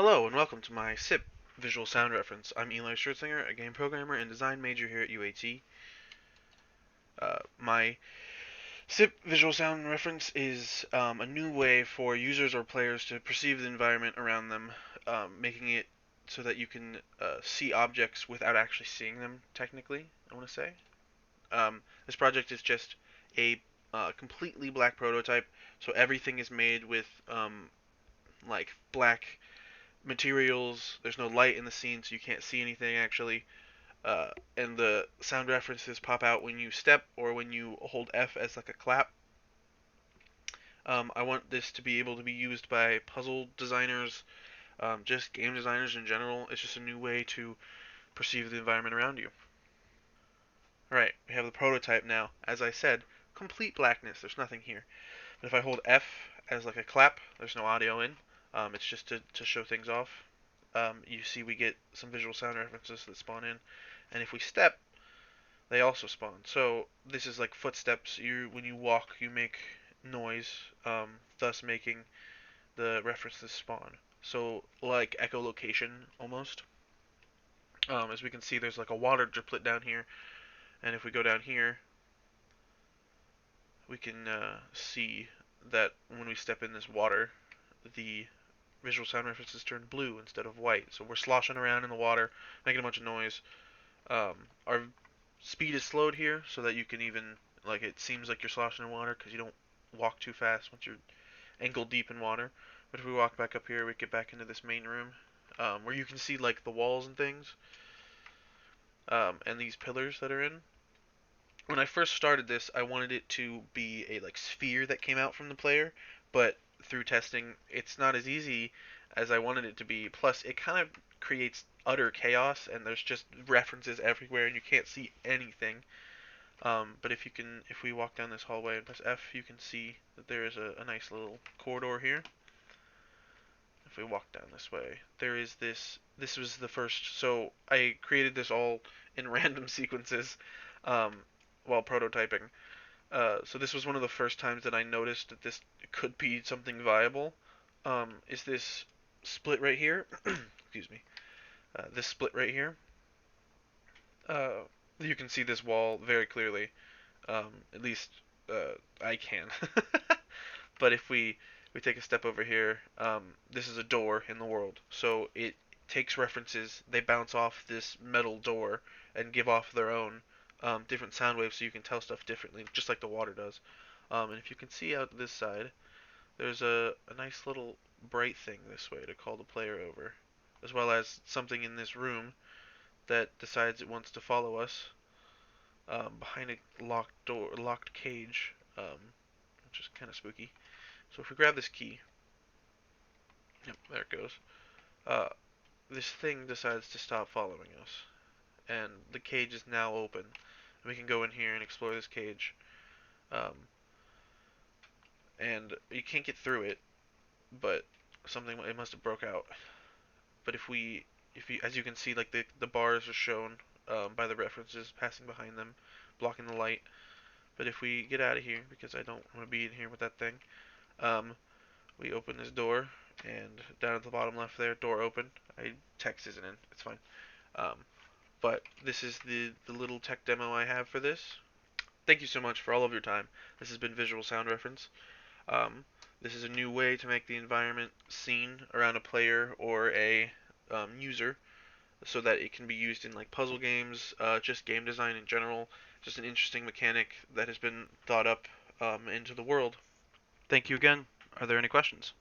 Hello and welcome to my SIP visual sound reference. I'm Eli Schertzinger, a game programmer and design major here at UAT. My SIP visual sound reference is a new way for users or players to perceive the environment around them, making it so that you can see objects without actually seeing them, technically, I want to say. This project is just a completely black prototype, so everything is made with like black materials. There's no light in the scene, so you can't see anything actually. And the sound references pop out when you step or when you hold F as like a clap. I want this to be able to be used by puzzle designers, just game designers in general. It's just a new way to perceive the environment around you. Alright, we have the prototype now. As I said, complete blackness. There's nothing here. But if I hold F as like a clap, there's no audio in. It's just to show things off. You see we get some visual sound references that spawn in. And if we step, they also spawn. So this is like footsteps. When you walk, you make noise, thus making the references spawn. So like echolocation almost. As we can see, there's like a water driplet down here, and if we go down here, we can see that when we step in this water, the visual sound references turn blue instead of white. So we're sloshing around in the water, making a bunch of noise. Our speed is slowed here so that you can even, like, it seems like you're sloshing in water because you don't walk too fast once you're ankle deep in water. But if we walk back up here, we get back into this main room, where you can see like the walls and things, and these pillars that are in. When I first started this, I wanted it to be a like sphere that came out from the player, but through testing, it's not as easy as I wanted it to be. Plus, it kind of creates utter chaos, and there's just references everywhere, and you can't see anything. But if we walk down this hallway and press F, you can see that there is a nice little corridor here. If we walk down this way, there is this. This was the first. So I created this all in random sequences, um, while prototyping. So this was one of the first times that I noticed that this could be something viable. Is this split right here? Excuse me. This split right here. Uh, you can see this wall very clearly. At least I can. But if we take a step over here, this is a door in the world. So it takes references. They bounce off this metal door and give off their own different sound waves, so you can tell stuff differently, just like the water does. And if you can see out this side, there's a nice little bright thing this way to call the player over, as well as something in this room that decides it wants to follow us behind a locked cage, which is kind of spooky. So if we grab this key, yep, there it goes. Uh, this thing decides to stop following us, and the cage is now open. We can go in here and explore this cage, um, and you can't get through it, but something it must have broke out. But if you, as you can see, like the bars are shown by the references passing behind them, blocking the light. But if we get out of here, because I don't want to be in here with that thing, um, we open this door, and down at the bottom left there, door open. Text isn't in. It's fine. Um, but this is the little tech demo I have for this. Thank you so much for all of your time. This has been Visual Sound Reference. Um, this is a new way to make the environment seen around a player or a user, so that it can be used in like puzzle games, just game design in general. Just an interesting mechanic that has been thought up into the world. Thank you again. Are there any questions?